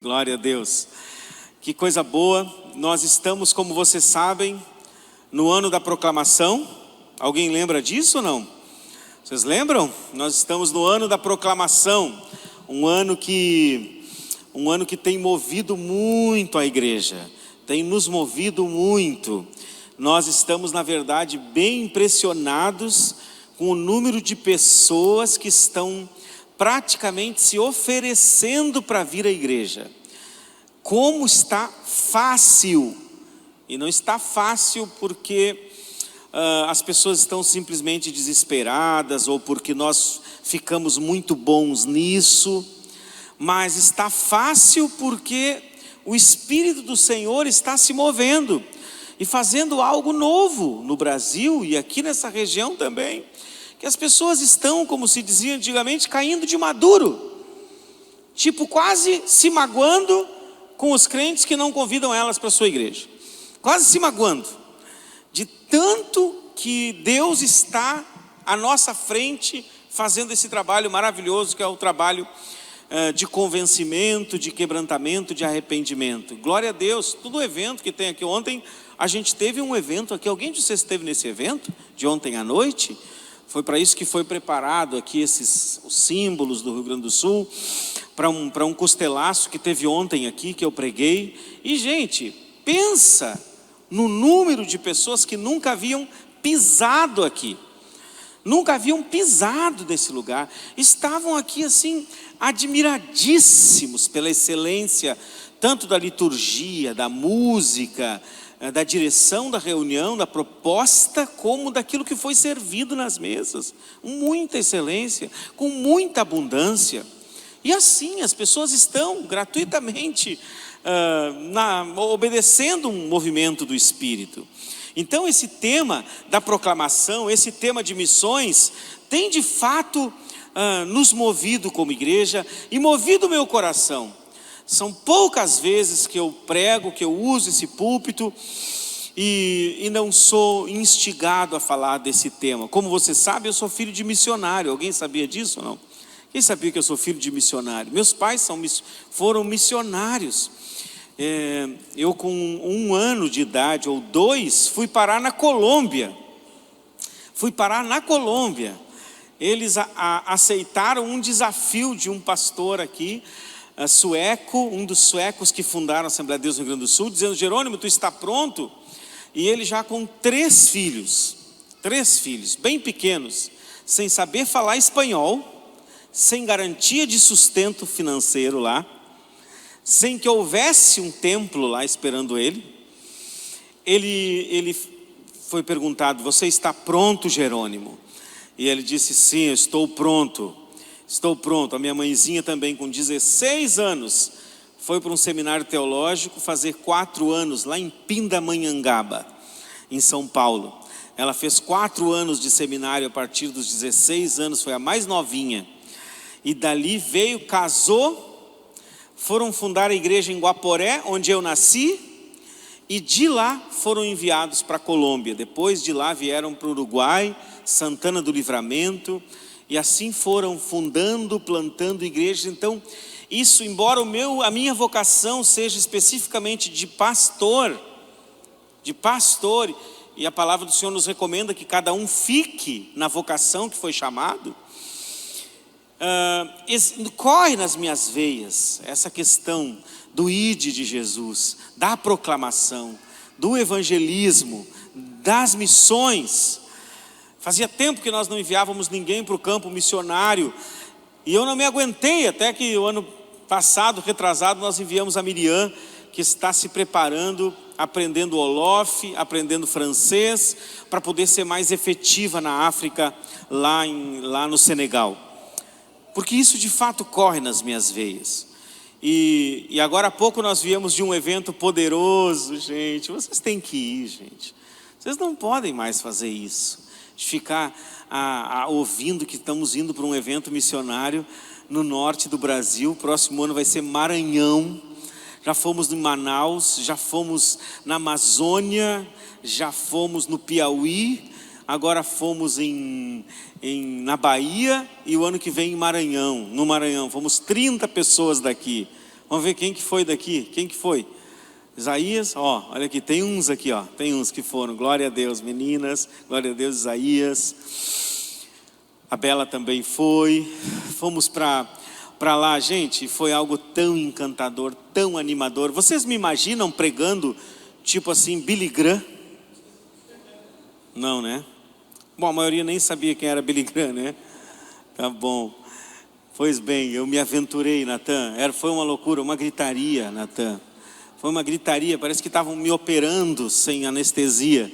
Glória a Deus. Que coisa boa. Nós estamos, como vocês sabem, no ano da proclamação. Alguém lembra disso ou não? Vocês lembram? Nós estamos no ano da proclamação. Um ano que tem movido muito a igreja. Tem nos movido muito. Nós estamos, na verdade, bem impressionados com o número de pessoas que estão praticamente se oferecendo para vir à igreja. Como está fácil, e não está fácil porque as pessoas estão simplesmente desesperadas, ou porque nós ficamos muito bons nisso, mas está fácil porque o Espírito do Senhor está se movendo, e fazendo algo novo no Brasil, e aqui nessa região também, que as pessoas estão, como se dizia antigamente, caindo de maduro, tipo quase se magoando com os crentes que não convidam elas para a sua igreja, quase se magoando, de tanto que Deus está à nossa frente, fazendo esse trabalho maravilhoso, que é o trabalho de convencimento, de quebrantamento, de arrependimento. Glória a Deus. Todo evento que tem aqui, ontem a gente teve um evento aqui, alguém de vocês esteve nesse evento, de ontem à noite? Foi para isso que foi preparado aqui os símbolos do Rio Grande do Sul, para um costelaço que teve ontem aqui, que eu preguei. E gente, pensa no número de pessoas que nunca haviam pisado aqui, nunca haviam pisado nesse lugar, estavam aqui assim, admiradíssimos pela excelência, tanto da liturgia, da música, da direção da reunião, da proposta, como daquilo que foi servido nas mesas, muita excelência, com muita abundância. E assim as pessoas estão gratuitamente obedecendo um movimento do Espírito. Então esse tema da proclamação, esse tema de missões, tem de fato nos movido como igreja, e movido o meu coração. São poucas vezes que eu prego, que eu uso esse púlpito e não sou instigado a falar desse tema. Como você sabe, eu sou filho de missionário. Alguém sabia disso ou não? Quem sabia que eu sou filho de missionário? Meus pais foram missionários. Eu com 1 ano de idade ou 2 fui parar na Colômbia. Eles aceitaram um desafio de um pastor aqui, sueco, um dos suecos que fundaram a Assembleia de Deus no Rio Grande do Sul, dizendo: Jerônimo, tu está pronto? E ele já com 3 filhos, bem pequenos, sem saber falar espanhol, sem garantia de sustento financeiro lá, sem que houvesse um templo lá esperando ele foi perguntado: você está pronto, Jerônimo? E ele disse: sim, eu estou pronto. A minha mãezinha também, com 16 anos, foi para um seminário teológico fazer 4 anos lá em Pindamonhangaba, em São Paulo. Ela fez 4 anos de seminário a partir dos 16 anos, foi a mais novinha. E dali veio, casou, foram fundar a igreja em Guaporé, onde eu nasci, e de lá foram enviados para a Colômbia. Depois de lá vieram para o Uruguai, Santana do Livramento, e assim foram fundando, plantando igrejas. Então isso, embora a minha vocação seja especificamente de pastor, e a palavra do Senhor nos recomenda que cada um fique na vocação que foi chamado, corre nas minhas veias essa questão do ide de Jesus, da proclamação, do evangelismo, das missões. Fazia tempo que nós não enviávamos ninguém para o campo missionário, e eu não me aguentei, até que o ano passado, retrasado, nós enviamos a Miriam, que está se preparando, aprendendo Wolof, aprendendo francês, para poder ser mais efetiva na África, lá no Senegal. Porque isso de fato corre nas minhas veias. E agora há pouco nós viemos de um evento poderoso, gente. Vocês têm que ir, gente. Vocês não podem mais fazer isso, de ficar ouvindo que estamos indo para um evento missionário no norte do Brasil. Próximo ano vai ser Maranhão. Já fomos em Manaus, já fomos na Amazônia, já fomos no Piauí, agora fomos na Bahia, e o ano que vem no Maranhão. Fomos 30 pessoas daqui Vamos ver quem que foi daqui. Quem que foi? Isaías, ó, olha aqui, tem uns aqui, ó. Tem uns que foram. Glória a Deus, meninas. Glória a Deus, Isaías. A Bela também foi. Fomos para lá, gente, e foi algo tão encantador, tão animador. Vocês me imaginam pregando, tipo assim, Billy Graham? Não, né? Bom, a maioria nem sabia quem era Billy Graham, né? Tá bom. Pois bem, eu me aventurei, Natan. Foi uma loucura, uma gritaria, Natan. Foi uma gritaria, parece que estavam me operando sem anestesia.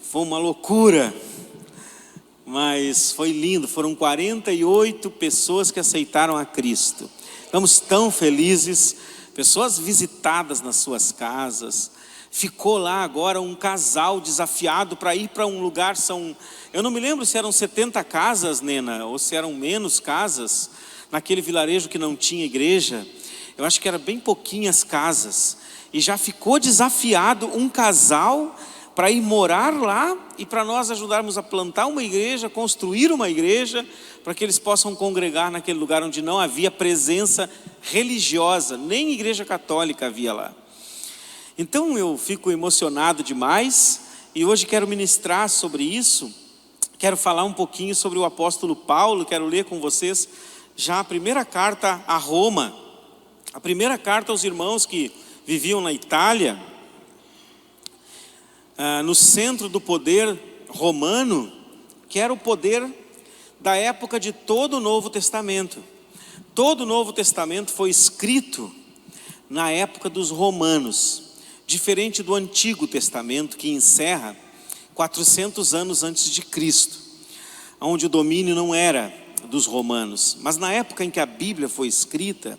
Foi uma loucura. Mas foi lindo, foram 48 pessoas que aceitaram a Cristo. Estamos tão felizes, pessoas visitadas nas suas casas. Ficou lá agora um casal desafiado para ir para um lugar, eu não me lembro se eram 70 casas, Nena, ou se eram menos casas, naquele vilarejo que não tinha igreja. Eu acho que eram bem pouquinhas casas. E já ficou desafiado um casal para ir morar lá e para nós ajudarmos a plantar uma igreja, construir uma igreja, para que eles possam congregar naquele lugar onde não havia presença religiosa, nem igreja católica havia lá. Então eu fico emocionado demais e hoje quero ministrar sobre isso. Quero falar um pouquinho sobre o apóstolo Paulo, quero ler com vocês já a primeira carta a Roma, a primeira carta aos irmãos que viviam na Itália, no centro do poder romano, que era o poder da época de todo o Novo Testamento. Todo o Novo Testamento foi escrito na época dos romanos, diferente do Antigo Testamento, que encerra 400 anos antes de Cristo, onde o domínio não era dos romanos. Mas na época em que a Bíblia foi escrita,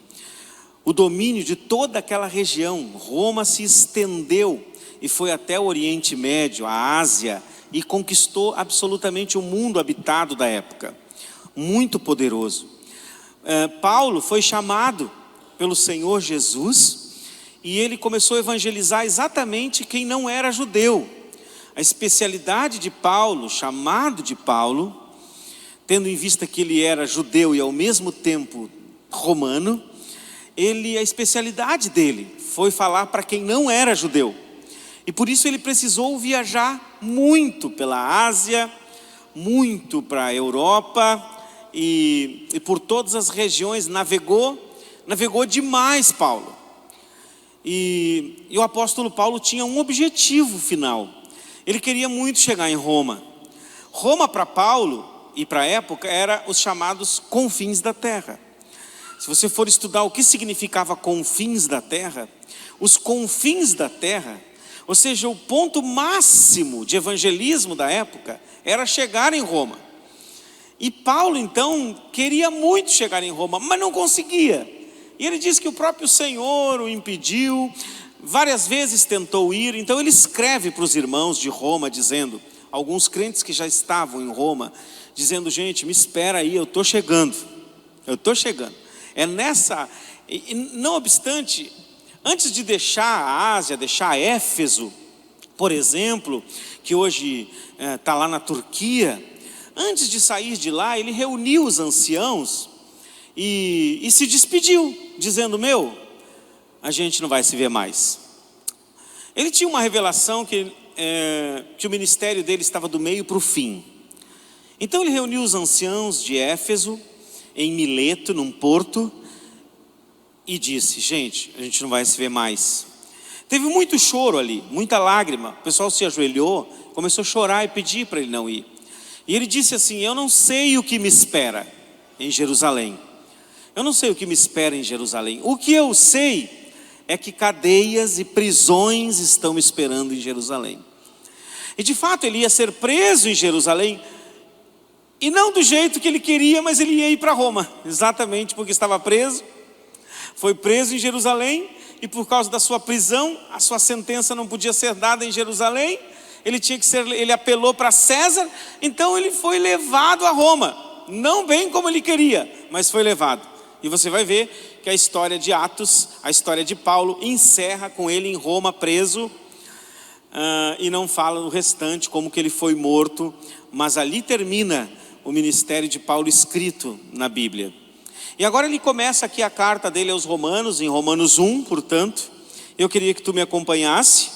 o domínio de toda aquela região, Roma se estendeu e foi até o Oriente Médio, a Ásia, e conquistou absolutamente o mundo habitado da época. Muito poderoso. Paulo foi chamado pelo Senhor Jesus e ele começou a evangelizar exatamente quem não era judeu. A especialidade de Paulo, chamado de Paulo, tendo em vista que ele era judeu e ao mesmo tempo romano, a especialidade dele foi falar para quem não era judeu. E por isso ele precisou viajar muito pela Ásia, muito para a Europa e por todas as regiões, navegou demais Paulo. E o apóstolo Paulo tinha um objetivo final. Ele queria muito chegar em Roma. Roma para Paulo e para a época era os chamados confins da terra. Se você for estudar o que significava confins da terra, os confins da terra, ou seja, o ponto máximo de evangelismo da época era chegar em Roma. E Paulo então queria muito chegar em Roma, mas não conseguia. E ele diz que o próprio Senhor o impediu, várias vezes tentou ir. Então ele escreve para os irmãos de Roma dizendo, alguns crentes que já estavam em Roma, dizendo, gente, me espera aí, eu estou chegando. Não obstante, antes de deixar a Ásia, deixar Éfeso, por exemplo, que hoje está lá na Turquia, antes de sair de lá, ele reuniu os anciãos e se despediu, dizendo, a gente não vai se ver mais. Ele tinha uma revelação que o ministério dele estava do meio para o fim. Então ele reuniu os anciãos de Éfeso, em Mileto, num porto, e disse, gente, a gente não vai se ver mais. Teve muito choro ali, muita lágrima, o pessoal se ajoelhou, começou a chorar e pedir para ele não ir. E ele disse assim, eu não sei o que me espera em Jerusalém. Eu não sei o que me espera em Jerusalém. O que eu sei é que cadeias e prisões estão me esperando em Jerusalém. E de fato ele ia ser preso em Jerusalém, e não do jeito que ele queria, mas ele ia ir para Roma, exatamente porque estava preso. Foi preso em Jerusalém, e por causa da sua prisão, a sua sentença não podia ser dada em Jerusalém, ele apelou para César, então ele foi levado a Roma, não bem como ele queria, mas foi levado. E você vai ver que a história de Atos, a história de Paulo, encerra com ele em Roma preso, e não fala no restante como que ele foi morto, mas ali termina o ministério de Paulo escrito na Bíblia. E agora ele começa aqui a carta dele aos Romanos, em Romanos 1, portanto. Eu queria que tu me acompanhasse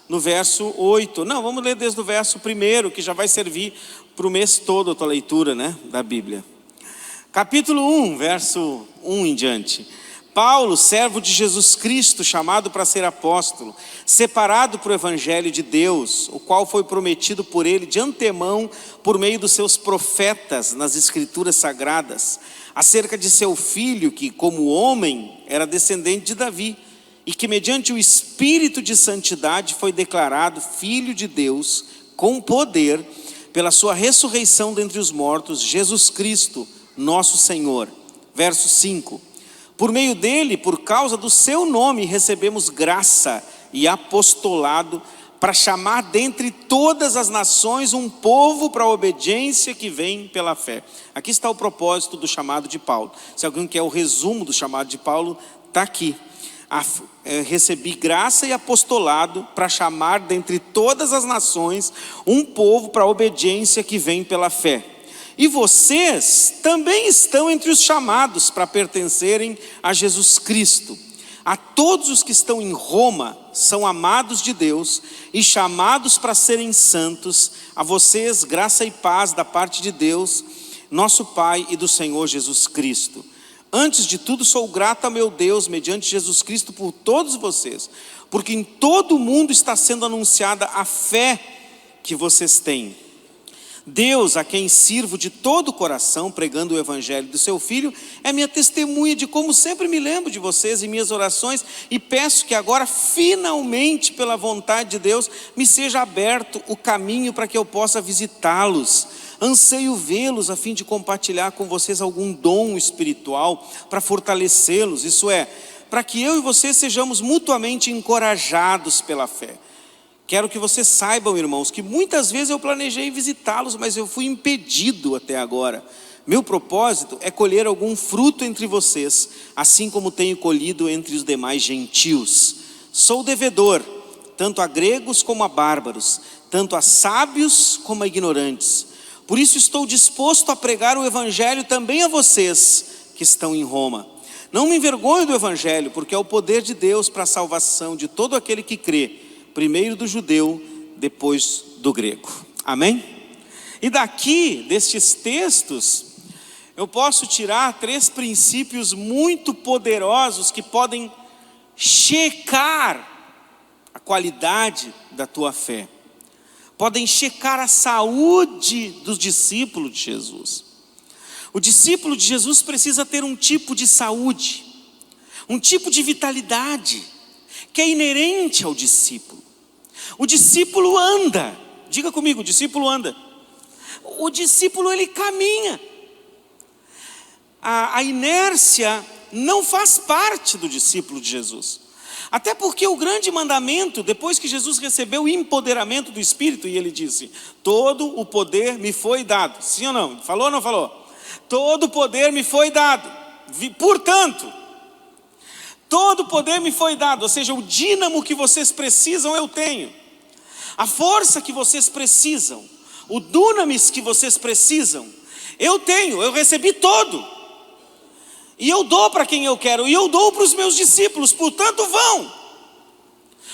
no verso 8. Não, vamos ler desde o verso 1, que já vai servir para o mês todo a tua leitura, né, da Bíblia. Capítulo 1, verso 1 em diante. Paulo, servo de Jesus Cristo, chamado para ser apóstolo, separado para o Evangelho de Deus, o qual foi prometido por ele de antemão por meio dos seus profetas nas Escrituras Sagradas, acerca de seu filho que, como homem, era descendente de Davi, e que mediante o Espírito de Santidade foi declarado Filho de Deus, com poder, pela sua ressurreição dentre os mortos, Jesus Cristo, nosso Senhor. Verso 5. Por meio dele, por causa do seu nome, recebemos graça e apostolado para chamar dentre todas as nações um povo para a obediência que vem pela fé. Aqui está o propósito do chamado de Paulo. Se alguém quer o resumo do chamado de Paulo, está aqui. Recebi graça e apostolado para chamar dentre todas as nações um povo para a obediência que vem pela fé. E vocês também estão entre os chamados para pertencerem a Jesus Cristo. A todos os que estão em Roma, são amados de Deus e chamados para serem santos. A vocês graça e paz da parte de Deus, nosso Pai, e do Senhor Jesus Cristo. Antes de tudo sou grato a meu Deus, mediante Jesus Cristo, por todos vocês, porque em todo o mundo está sendo anunciada a fé que vocês têm. Deus, a quem sirvo de todo o coração, pregando o Evangelho do seu Filho, é minha testemunha de como sempre me lembro de vocês em minhas orações, e peço que agora, finalmente, pela vontade de Deus, me seja aberto o caminho para que eu possa visitá-los. Anseio vê-los a fim de compartilhar com vocês algum dom espiritual para fortalecê-los, isso é, para que eu e vocês sejamos mutuamente encorajados pela fé. Quero que vocês saibam, irmãos, que muitas vezes eu planejei visitá-los, mas eu fui impedido até agora. Meu propósito é colher algum fruto entre vocês, assim como tenho colhido entre os demais gentios. Sou devedor, tanto a gregos como a bárbaros, tanto a sábios como a ignorantes. Por isso estou disposto a pregar o Evangelho também a vocês que estão em Roma. Não me envergonho do Evangelho, porque é o poder de Deus para a salvação de todo aquele que crê, primeiro do judeu, depois do grego. Amém? E daqui, destes textos, eu posso tirar 3 princípios muito poderosos que podem checar a qualidade da tua fé. Podem checar a saúde dos discípulos de Jesus. O discípulo de Jesus precisa ter um tipo de saúde, um tipo de vitalidade, que é inerente ao discípulo. O discípulo anda, diga comigo, o discípulo anda. O discípulo ele caminha. A inércia não faz parte do discípulo de Jesus. Até porque o grande mandamento, depois que Jesus recebeu o empoderamento do Espírito, e ele disse, todo o poder me foi dado. Sim ou não? Falou ou não falou? Todo o poder me foi dado. Portanto, todo o poder me foi dado, ou seja, o dínamo que vocês precisam eu tenho. A força que vocês precisam, o dunamis que vocês precisam, eu tenho, eu recebi todo. E eu dou para quem eu quero, e eu dou para os meus discípulos, portanto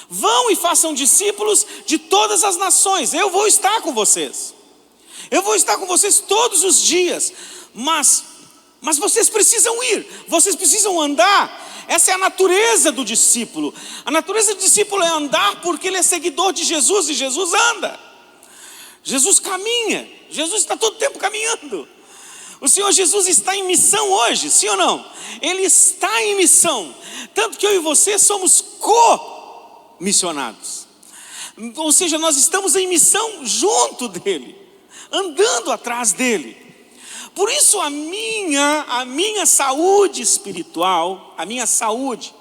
vão e façam discípulos de todas as nações. Eu vou estar com vocês. Eu vou estar com vocês todos os dias, mas vocês precisam ir, vocês precisam andar. Essa é a natureza do discípulo. A natureza do discípulo é andar porque ele é seguidor de Jesus e Jesus anda. Jesus caminha, Jesus está todo o tempo caminhando. O Senhor Jesus está em missão hoje, sim ou não? Ele está em missão, tanto que eu e você somos co-missionados. Ou seja, nós estamos em missão junto dele, andando atrás dele. Por isso a minha saúde espiritual, a minha saúde,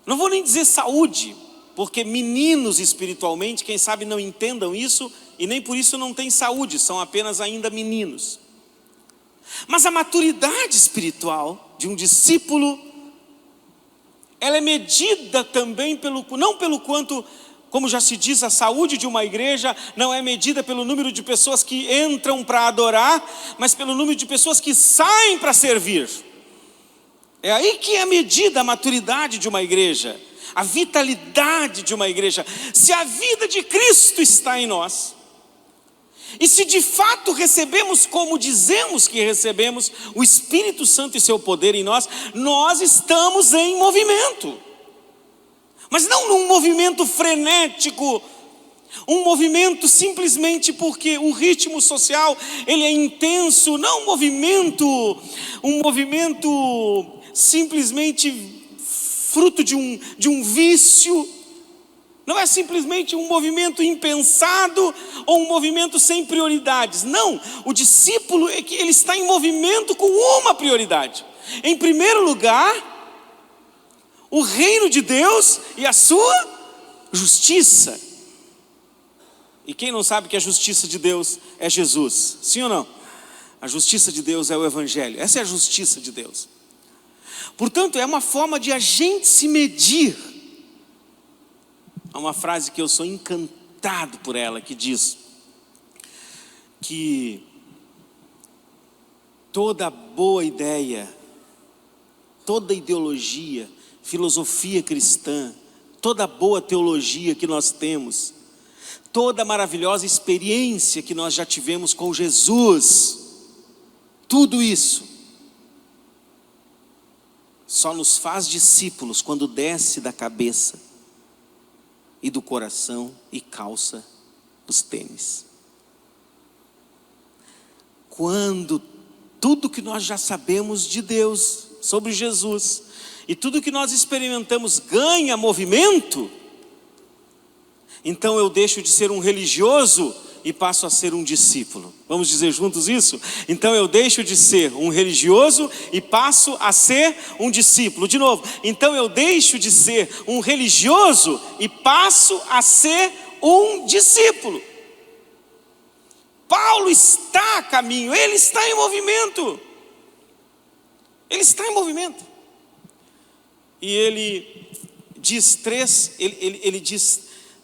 não vou nem dizer saúde, porque meninos espiritualmente, quem sabe não entendam isso, e nem por isso não têm saúde, são apenas ainda meninos. Mas a maturidade espiritual de um discípulo, ela é medida também não pelo quanto, como já se diz, a saúde de uma igreja não é medida pelo número de pessoas que entram para adorar, mas pelo número de pessoas que saem para servir. É aí que é medida a maturidade de uma igreja, a vitalidade de uma igreja. Se a vida de Cristo está em nós, e se de fato recebemos como dizemos que recebemos, o Espírito Santo e seu poder em nós, nós estamos em movimento. Mas não num movimento frenético, um movimento simplesmente porque o ritmo social ele é intenso, não um movimento simplesmente fruto de um vício. Não é simplesmente um movimento impensado ou um movimento sem prioridades. Não, o discípulo é que ele está em movimento com uma prioridade. Em primeiro lugar, o reino de Deus e a sua justiça. E quem não sabe que a justiça de Deus é Jesus? Sim ou não? A justiça de Deus é o Evangelho. Essa é a justiça de Deus. Portanto, é uma forma de a gente se medir. Há uma frase que eu sou encantado por ela, que diz que toda boa ideia, toda ideologia, filosofia cristã, toda boa teologia que nós temos, toda maravilhosa experiência que nós já tivemos com Jesus, tudo isso só nos faz discípulos quando desce da cabeça e do coração e calça os tênis. Quando tudo que nós já sabemos de Deus, sobre Jesus, e tudo que nós experimentamos ganha movimento, então eu deixo de ser um religioso e passo a ser um discípulo. Vamos dizer juntos isso? Então eu deixo de ser um religioso e passo a ser um discípulo. De novo, então eu deixo de ser um religioso e passo a ser um discípulo. Paulo está a caminho, ele está em movimento. Ele está em movimento. E ele diz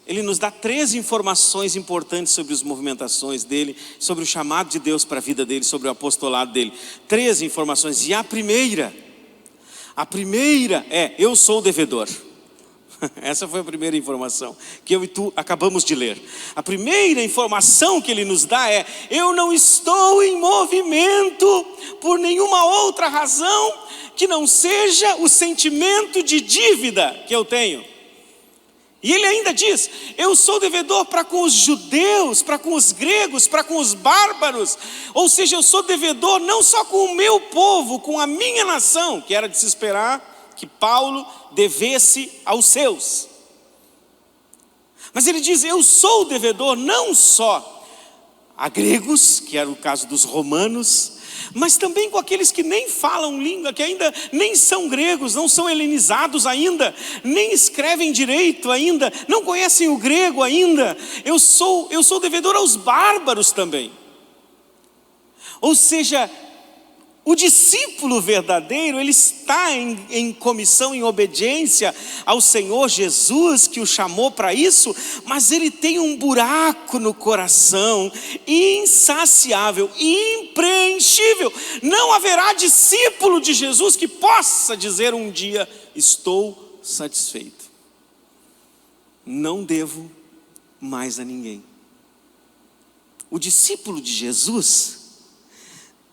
ele nos dá 3 informações importantes sobre as movimentações dele, sobre o chamado de Deus para a vida dele, sobre o apostolado dele. 3 informações. E a primeira é: eu sou o devedor. Essa foi a primeira informação que eu e tu acabamos de ler. A primeira informação que ele nos dá é: eu não estou em movimento por nenhuma outra razão que não seja o sentimento de dívida que eu tenho. E ele ainda diz: eu sou devedor para com os judeus, para com os gregos, para com os bárbaros. Ou seja, eu sou devedor não só com o meu povo, com a minha nação, que era de se esperar que Paulo devesse aos seus. Mas ele diz: eu sou devedor não só a gregos, que era o caso dos romanos, mas também com aqueles que nem falam língua, que ainda nem são gregos, não são helenizados ainda, nem escrevem direito ainda, não conhecem o grego ainda. Eu sou devedor aos bárbaros também. Ou seja, o discípulo verdadeiro, ele está em comissão, em obediência ao Senhor Jesus, que o chamou para isso, mas ele tem um buraco no coração, insaciável, impreenchível. Não haverá discípulo de Jesus que possa dizer um dia: estou satisfeito, não devo mais a ninguém. O discípulo de Jesus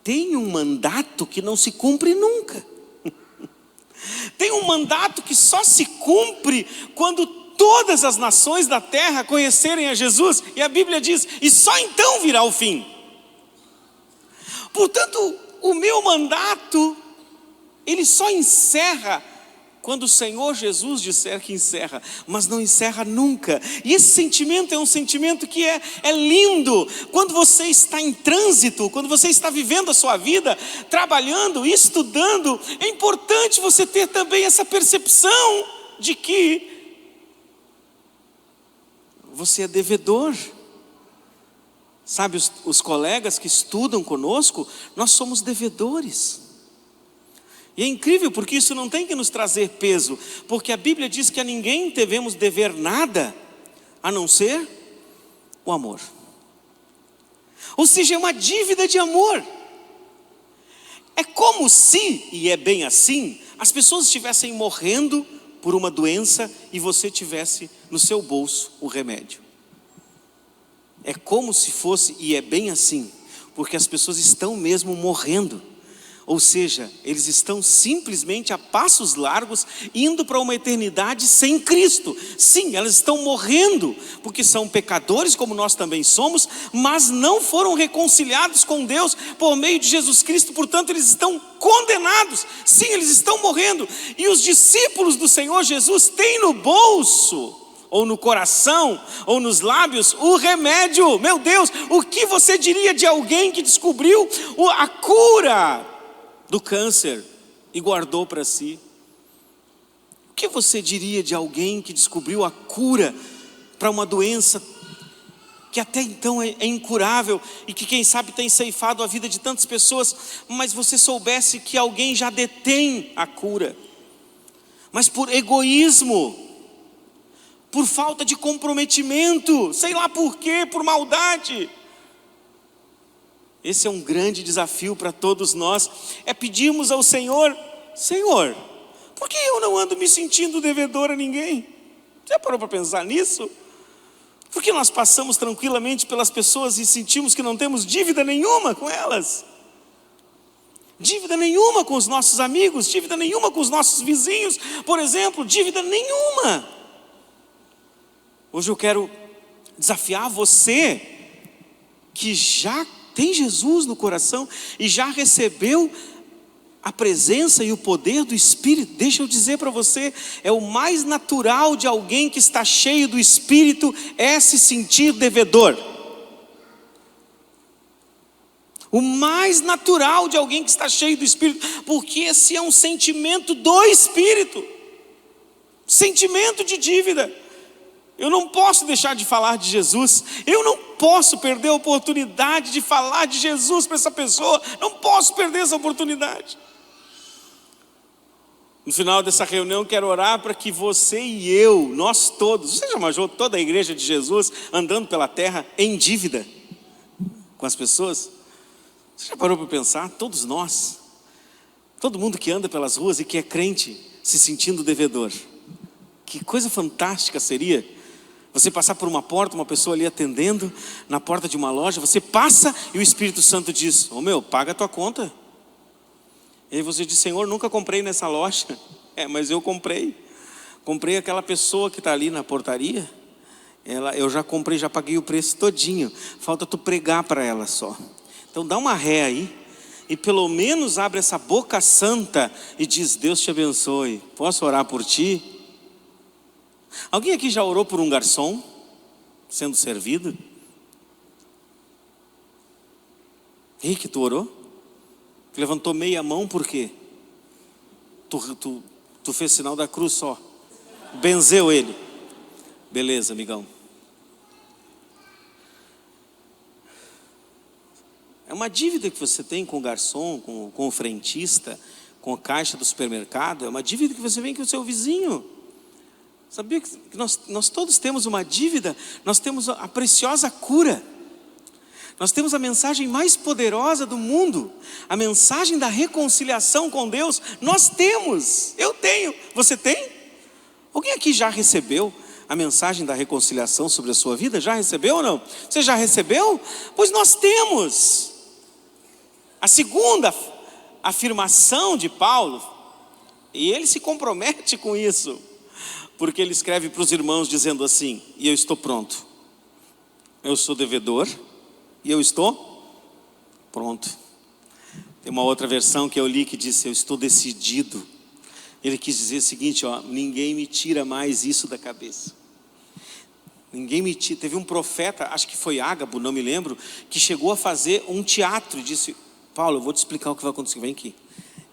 tem um mandato que não se cumpre nunca. Tem um mandato que só se cumpre quando todas as nações da terra conhecerem a Jesus. E a Bíblia diz: e só então virá o fim. Portanto, o meu mandato, ele só encerra quando o Senhor Jesus disser que encerra, mas não encerra nunca. E esse sentimento é um sentimento que é lindo. Quando você está em trânsito, quando você está vivendo a sua vida, trabalhando, estudando, é importante você ter também essa percepção de que você é devedor. Sabe, os colegas que estudam conosco, nós somos devedores. E é incrível porque isso não tem que nos trazer peso, porque a Bíblia diz que a ninguém devemos dever nada, a não ser o amor. Ou seja, é uma dívida de amor. É como se, e é bem assim, as pessoas estivessem morrendo por uma doença e você tivesse no seu bolso o remédio. É como se fosse, e é bem assim, porque as pessoas estão mesmo morrendo. Ou seja, eles estão simplesmente a passos largos, indo para uma eternidade sem Cristo. Sim, elas estão morrendo, porque são pecadores como nós também somos, mas não foram reconciliados com Deus por meio de Jesus Cristo, portanto eles estão condenados. Sim, eles estão morrendo. E os discípulos do Senhor Jesus têm no bolso, ou no coração, ou nos lábios, o remédio. Meu Deus, o que você diria de alguém que descobriu a cura do câncer e guardou para si? O que você diria de alguém que descobriu a cura para uma doença que até então é incurável e que quem sabe tem ceifado a vida de tantas pessoas, mas você soubesse que alguém já detém a cura, mas por egoísmo, por falta de comprometimento, sei lá por quê, por maldade. Esse é um grande desafio para todos nós, é pedirmos ao Senhor: Senhor, por que eu não ando me sentindo devedor a ninguém? Já parou para pensar nisso? Por que nós passamos tranquilamente pelas pessoas e sentimos que não temos dívida nenhuma com elas? Dívida nenhuma com os nossos amigos, dívida nenhuma com os nossos vizinhos, por exemplo, dívida nenhuma. Hoje eu quero desafiar você que já tem Jesus no coração e já recebeu a presença e o poder do Espírito. Deixa eu dizer para você, é o mais natural de alguém que está cheio do Espírito é se sentir devedor. O mais natural de alguém que está cheio do Espírito, porque esse é um sentimento do Espírito, sentimento de dívida. Eu não posso deixar de falar de Jesus, eu não posso perder a oportunidade de falar de Jesus para essa pessoa, não posso perder essa oportunidade. No final dessa reunião eu quero orar para que você e eu, nós todos, você já imaginou toda a igreja de Jesus andando pela terra em dívida com as pessoas? Você já parou para pensar? Todos nós, todo mundo que anda pelas ruas e que é crente, se sentindo devedor. Que coisa fantástica seria você passar por uma porta, uma pessoa ali atendendo, na porta de uma loja, você passa e o Espírito Santo diz: ô meu, paga a tua conta. E aí você diz: Senhor, nunca comprei nessa loja. Mas eu comprei aquela pessoa que está ali na portaria, eu já comprei, já paguei o preço todinho, falta tu pregar para ela só. Então dá uma ré aí, e pelo menos abre essa boca santa e diz: Deus te abençoe, posso orar por ti? Alguém aqui já orou por um garçom sendo servido? Henrique, tu orou? Tu levantou meia mão por quê? Tu fez sinal da cruz só, benzeu ele. Beleza, amigão. É uma dívida que você tem com o garçom, com o frentista, com a caixa do supermercado. É uma dívida que você vem com o seu vizinho. Sabia que nós todos temos uma dívida? Nós temos a preciosa cura. Nós temos a mensagem mais poderosa do mundo, a mensagem da reconciliação com Deus. Nós temos, eu tenho, você tem? Alguém aqui já recebeu a mensagem da reconciliação sobre a sua vida? Já recebeu ou não? Você já recebeu? Pois nós temos. A segunda afirmação de Paulo, e ele se compromete com isso, porque ele escreve para os irmãos dizendo assim: e eu estou pronto, eu sou devedor e eu estou pronto. Tem uma outra versão que eu li que diz: eu estou decidido. Ele quis dizer o seguinte: ninguém me tira mais isso da cabeça. Ninguém me tira. Teve um profeta, acho que foi Ágabo, não me lembro, que chegou a fazer um teatro e disse: Paulo, eu vou te explicar o que vai acontecer, vem aqui.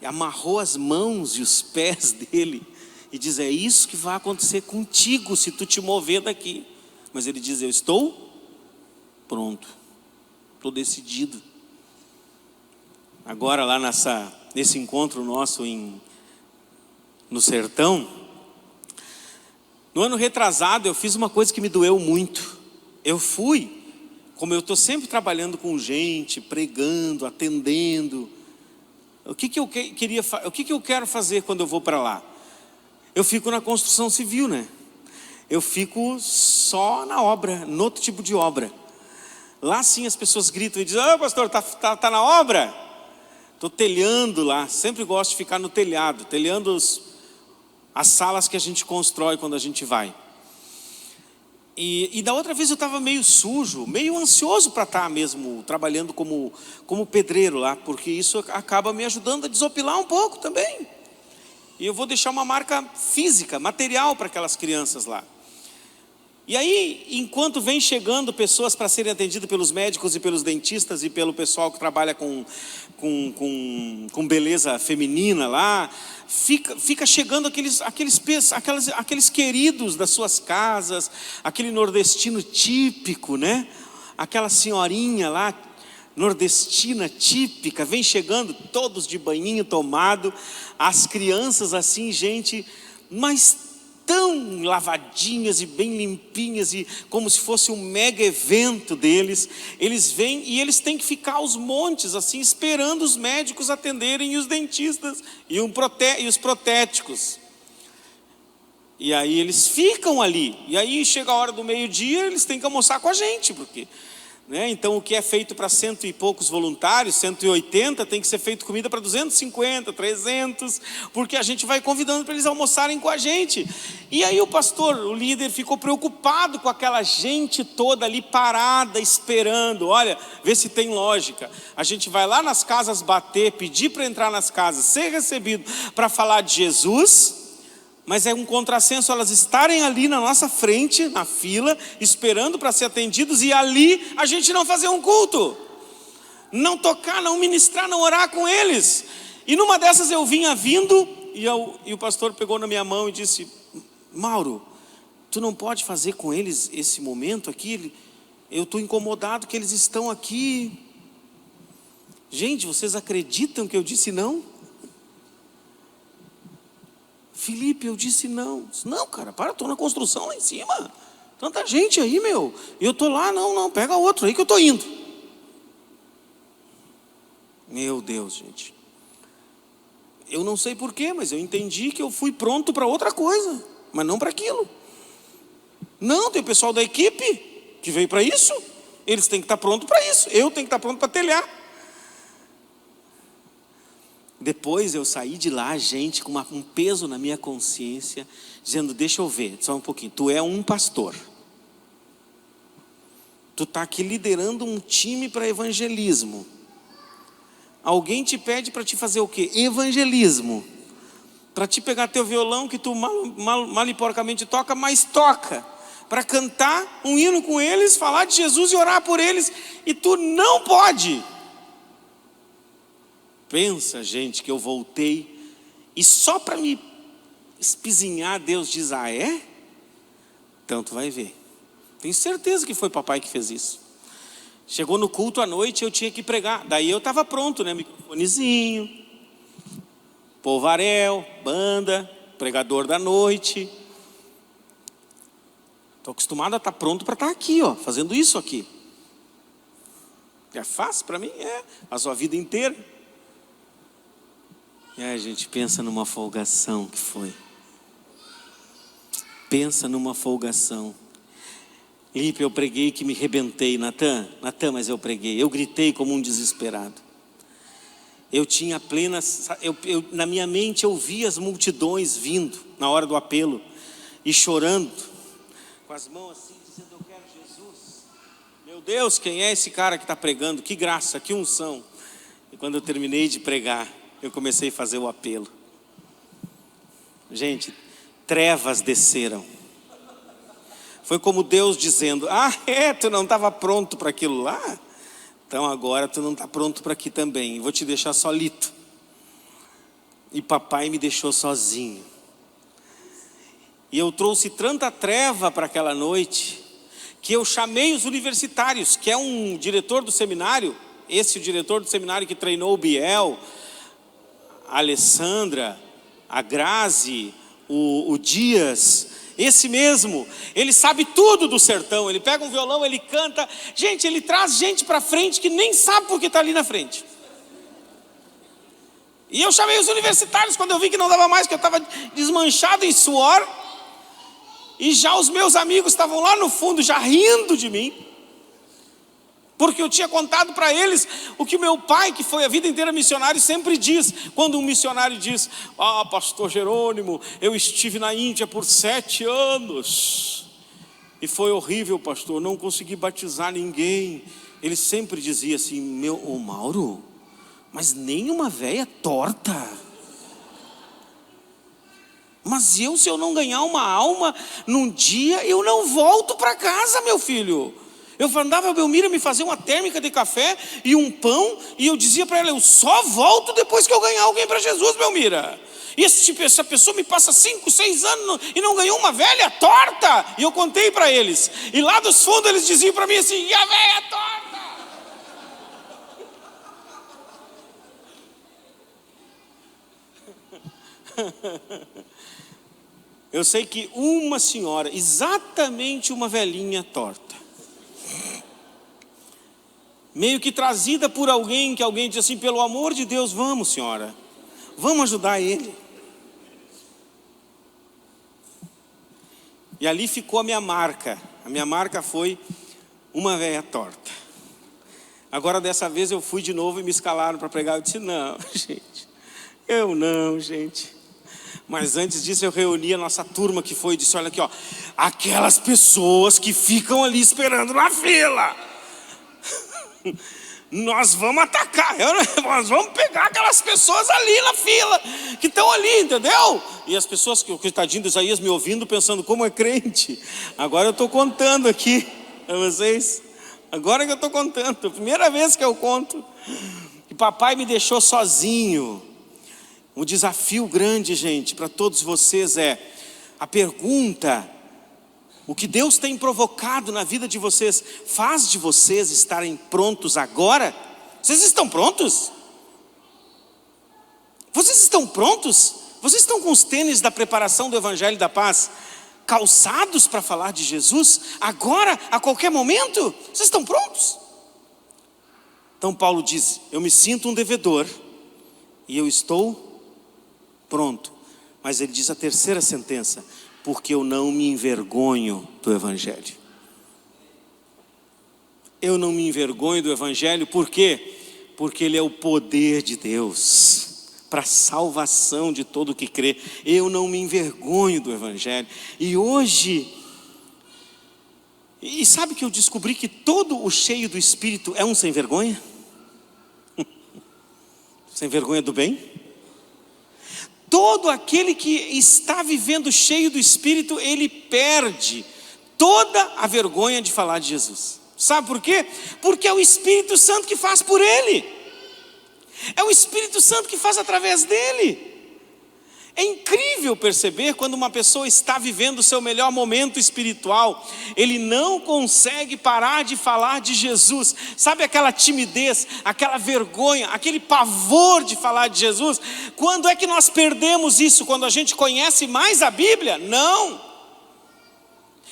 E amarrou as mãos e os pés dele e diz: é isso que vai acontecer contigo se tu te mover daqui. Mas ele diz: eu estou pronto, estou decidido. Agora lá nesse encontro nosso no sertão, no ano retrasado eu fiz uma coisa que me doeu muito. Eu fui, como eu estou sempre trabalhando com gente, pregando, atendendo, O que eu quero fazer quando eu vou para lá? Eu fico na construção civil, né? Eu fico só na obra, no outro tipo de obra. Lá sim as pessoas gritam e dizem: pastor, tá na obra? Estou telhando lá, sempre gosto de ficar no telhado, telhando as salas que a gente constrói quando a gente vai. E da outra vez eu estava meio sujo, meio ansioso para estar mesmo trabalhando como pedreiro lá, porque isso acaba me ajudando a desopilar um pouco também. E eu vou deixar uma marca física, material para aquelas crianças lá. E aí, enquanto vem chegando pessoas para serem atendidas pelos médicos e pelos dentistas e pelo pessoal que trabalha com beleza feminina lá, fica chegando aqueles queridos das suas casas, aquele nordestino típico, né? Aquela senhorinha lá, nordestina típica, vem chegando todos de banhinho tomado, as crianças assim, gente, mas tão lavadinhas e bem limpinhas, e como se fosse um mega evento deles. Eles vêm e eles têm que ficar aos montes assim, esperando os médicos atenderem, e os dentistas e os protéticos. E aí eles ficam ali, e aí chega a hora do meio-dia, eles têm que almoçar com a gente, porque então o que é feito para 100 e poucos voluntários, 180, tem que ser feito comida para 250, 300, porque a gente vai convidando para eles almoçarem com a gente. E aí o pastor, o líder, ficou preocupado com aquela gente toda ali parada, esperando. Olha, vê se tem lógica. A gente vai lá nas casas bater, pedir para entrar nas casas, ser recebido para falar de Jesus, mas é um contrassenso elas estarem ali na nossa frente, na fila, esperando para ser atendidos, e ali a gente não fazer um culto, não tocar, não ministrar, não orar com eles. E numa dessas eu vinha vindo, e o pastor pegou na minha mão e disse: Mauro, tu não pode fazer com eles esse momento aqui? Eu estou incomodado que eles estão aqui. Gente, vocês acreditam que eu disse não? Felipe, eu disse não. Não, cara, estou na construção lá em cima. Tanta gente aí, meu. E eu estou lá, não, pega outro aí que eu estou indo. Meu Deus, gente. Eu não sei porquê, mas eu entendi que eu fui pronto para outra coisa, mas não para aquilo. Não, tem o pessoal da equipe que veio para isso. Eles têm que estar prontos para isso. Eu tenho que estar pronto para telhar. Depois eu saí de lá, gente, com um peso na minha consciência, dizendo: deixa eu ver, só um pouquinho, tu é um pastor, tu está aqui liderando um time para evangelismo, alguém te pede para te fazer o quê? Evangelismo, para te pegar teu violão que tu mal e porcamente toca, mas toca, para cantar um hino com eles, falar de Jesus e orar por eles, e tu não pode. Pensa, gente, que eu voltei e só para me espizinhar, Deus diz: ah, é? Então tu vai ver. Tenho certeza que foi papai que fez isso. Chegou no culto à noite, eu tinha que pregar. Daí eu estava pronto, né? Microfonezinho, polvarel, banda, pregador da noite. Estou acostumado a estar pronto para estar aqui, ó, fazendo isso aqui. É fácil para mim? É. A sua vida inteira. E aí a gente pensa numa folgação que foi. Pensa numa folgação. Lipe, eu preguei que me rebentei. Natan, mas eu preguei. Eu gritei como um desesperado. Eu tinha na minha mente eu via as multidões vindo na hora do apelo e chorando, com as mãos assim, dizendo: eu quero Jesus. Meu Deus, quem é esse cara que está pregando? Que graça, que unção. E quando eu terminei de pregar, eu comecei a fazer o apelo. Gente, trevas desceram. Foi como Deus dizendo: ah, tu não estava pronto para aquilo lá? Então agora tu não está pronto para aqui também. Vou te deixar solito. E papai me deixou sozinho. E eu trouxe tanta treva para aquela noite, que eu chamei os universitários, que é um diretor do seminário, o diretor do seminário que treinou o Biel, a Alessandra, a Grazi, o Dias, esse mesmo, ele sabe tudo do sertão. Ele pega um violão, ele canta. Gente, ele traz gente para frente que nem sabe porque está ali na frente. E eu chamei os universitários quando eu vi que não dava mais, que eu estava desmanchado em suor. E já os meus amigos estavam lá no fundo, já rindo de mim. Porque eu tinha contado para eles o que meu pai, que foi a vida inteira missionário, sempre diz. Quando um missionário diz: ah, pastor Jerônimo, eu estive na Índia por 7 anos. E foi horrível, pastor, não consegui batizar ninguém. Ele sempre dizia assim: ô Mauro, mas nem uma véia torta. Mas se eu não ganhar uma alma num dia, eu não volto para casa, meu filho. Eu mandava a Belmira me fazer uma térmica de café e um pão, e eu dizia para ela: eu só volto depois que eu ganhar alguém para Jesus, Belmira. E essa pessoa me passa 5, 6 anos e não ganhou uma velha torta. E eu contei para eles. E lá dos fundos eles diziam para mim assim: e a velha torta? Eu sei que uma senhora, exatamente uma velhinha torta, meio que trazida por alguém, que alguém diz assim: pelo amor de Deus, vamos senhora, vamos ajudar ele. E ali ficou a minha marca. A minha marca foi uma velha torta. Agora dessa vez eu fui de novo e me escalaram para pregar. Eu disse: não, gente, eu não, gente. Mas antes disso eu reuni a nossa turma que foi e disse: olha aqui, ó, aquelas pessoas que ficam ali esperando na fila, nós vamos atacar, nós vamos pegar aquelas pessoas ali na fila, que estão ali, entendeu? E as pessoas, que o coitadinho do Isaías me ouvindo, pensando como é crente. Agora eu estou contando aqui para vocês, agora que eu estou contando, a primeira vez que eu conto. E papai me deixou sozinho. Um desafio grande, gente, para todos vocês é a pergunta: o que Deus tem provocado na vida de vocês faz de vocês estarem prontos agora? Vocês estão prontos? Vocês estão prontos? Vocês estão com os tênis da preparação do Evangelho da Paz calçados para falar de Jesus? Agora, a qualquer momento? Vocês estão prontos? Então Paulo diz: eu me sinto um devedor e eu estou pronto. Mas ele diz a terceira sentença: porque eu não me envergonho do Evangelho. Eu não me envergonho do Evangelho, por quê? Porque ele é o poder de Deus para a salvação de todo o que crê. Eu não me envergonho do Evangelho. E hoje, e sabe que eu descobri que todo o cheio do Espírito é um sem vergonha? Sem vergonha do bem? Todo aquele que está vivendo cheio do Espírito, ele perde toda a vergonha de falar de Jesus. Sabe por quê? Porque é o Espírito Santo que faz por ele. É o Espírito Santo que faz através dele. É incrível perceber quando uma pessoa está vivendo o seu melhor momento espiritual, ele não consegue parar de falar de Jesus. Sabe aquela timidez, aquela vergonha, aquele pavor de falar de Jesus? Quando é que nós perdemos isso? Quando a gente conhece mais a Bíblia? Não.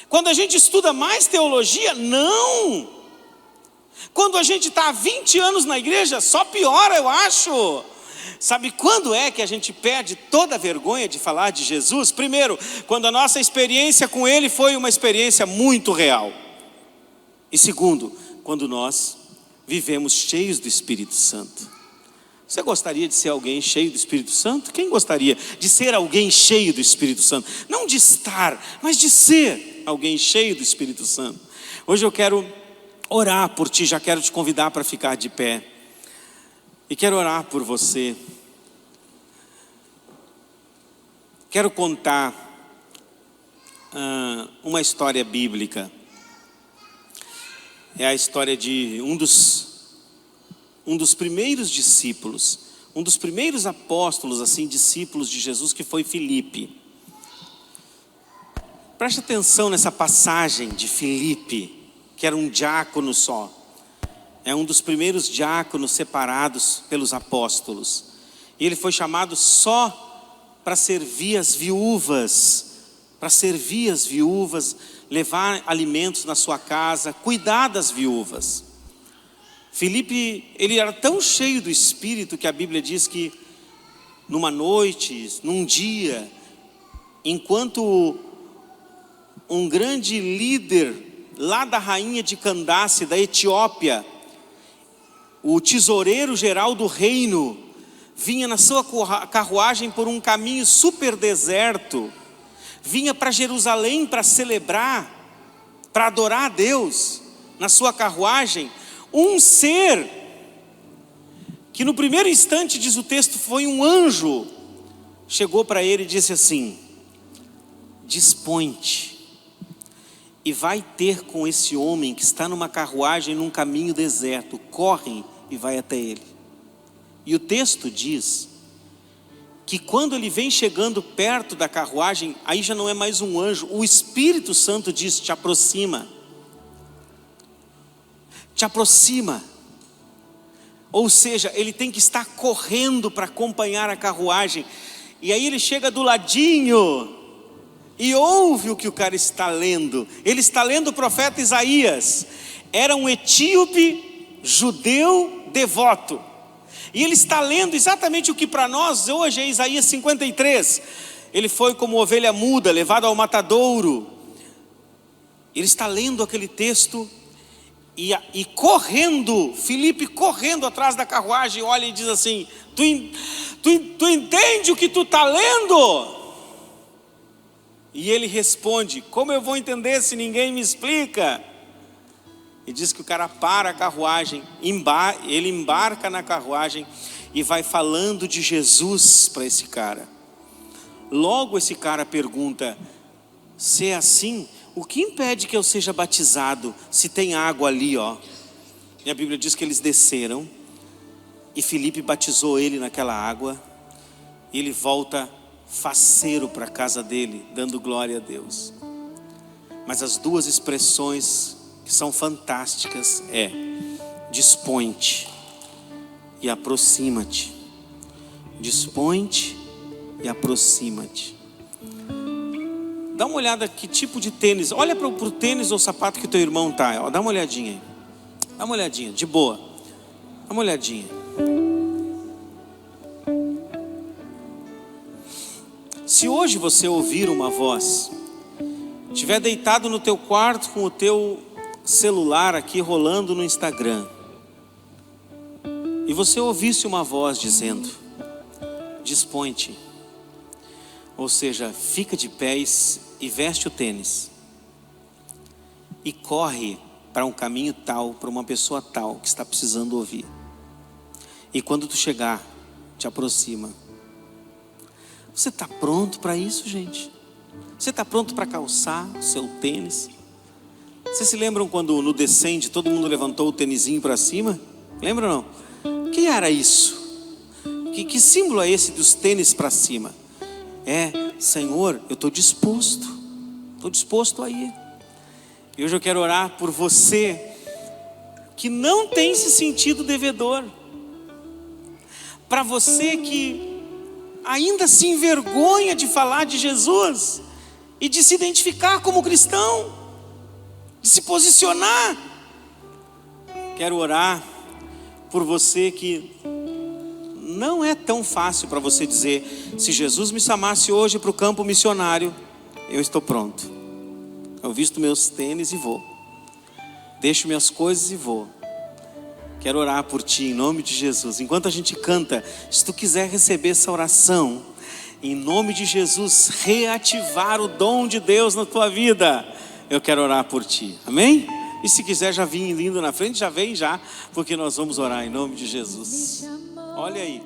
Quando a gente estuda mais teologia? Não. Quando a gente está há 20 anos na igreja? Só piora, eu acho. Sabe quando é que a gente perde toda a vergonha de falar de Jesus? Primeiro, quando a nossa experiência com Ele foi uma experiência muito real. E segundo, quando nós vivemos cheios do Espírito Santo. Você gostaria de ser alguém cheio do Espírito Santo? Quem gostaria de ser alguém cheio do Espírito Santo? Não de estar, mas de ser alguém cheio do Espírito Santo. Hoje eu quero orar por ti, já quero te convidar para ficar de pé. E quero orar por você. Quero contar uma história bíblica. É a história de um dos primeiros discípulos, um dos primeiros apóstolos, assim, discípulos de Jesus, que foi Filipe. Preste atenção nessa passagem de Filipe, que era um diácono só. É um dos primeiros diáconos separados pelos apóstolos. E ele foi chamado só para servir as viúvas. Para servir as viúvas, levar alimentos na sua casa, cuidar das viúvas. Filipe, ele era tão cheio do Espírito que a Bíblia diz que numa noite, num dia, enquanto um grande líder lá da rainha de Candace, da Etiópia, o tesoureiro geral do reino, vinha na sua carruagem por um caminho super deserto, vinha para Jerusalém para celebrar, para adorar a Deus, na sua carruagem, um ser, que no primeiro instante, diz o texto, foi um anjo, chegou para ele e disse assim: dispõe-te e vai ter com esse homem que está numa carruagem num caminho deserto, corre e vai até ele. E o texto diz que quando ele vem chegando perto da carruagem, aí já não é mais um anjo, o Espírito Santo diz: te aproxima. Te aproxima. Ou seja, ele tem que estar correndo para acompanhar a carruagem. E aí ele chega do ladinho e ouve o que o cara está lendo. Ele está lendo o profeta Isaías. Era um etíope judeu devoto. E ele está lendo exatamente o que para nós hoje é Isaías 53. Ele foi como ovelha muda, levado ao matadouro. Ele está lendo aquele texto e correndo, Filipe correndo atrás da carruagem, olha e diz assim: tu entende o que tu está lendo? E ele responde: como eu vou entender se ninguém me explica? E diz que o cara para a carruagem, ele embarca na carruagem e vai falando de Jesus para esse cara. Logo esse cara pergunta: se é assim, o que impede que eu seja batizado se tem água ali, ó? E a Bíblia diz que eles desceram e Filipe batizou ele naquela água. E ele volta faceiro para a casa dele, dando glória a Deus. Mas as duas expressões que são fantásticas é: dispõe-te e aproxima-te. Dispõe-te e aproxima-te. Dá uma olhada que tipo de tênis. Olha para o tênis ou sapato que teu irmão está. Dá uma olhadinha aí. Dá uma olhadinha, de boa. Dá uma olhadinha. Se hoje você ouvir uma voz, estiver deitado no teu quarto com o teu celular aqui rolando no Instagram, e você ouvisse uma voz dizendo: dispõe-te, ou seja, fica de pés e veste o tênis e corre para um caminho tal, para uma pessoa tal que está precisando ouvir. E quando tu chegar, te aproxima. Você está pronto para isso, gente? Você está pronto para calçar o seu tênis? Vocês se lembram quando no Descende todo mundo levantou o tênisinho para cima? Lembram ou não? O que era isso? Que símbolo é esse dos tênis para cima? É: Senhor, eu estou disposto a ir. E hoje eu quero orar por você que não tem se sentido devedor, para você que ainda se envergonha de falar de Jesus e de se identificar como cristão, de se posicionar. Quero orar por você que não é tão fácil para você dizer: se Jesus me chamasse hoje para o campo missionário, eu estou pronto. Eu visto meus tênis e vou. Deixo minhas coisas e vou. Quero orar por ti em nome de Jesus. Enquanto a gente canta, se tu quiser receber essa oração, em nome de Jesus, reativar o dom de Deus na tua vida, eu quero orar por ti. Amém? E se quiser já vir lindo na frente, já vem já, porque nós vamos orar em nome de Jesus. Olha aí.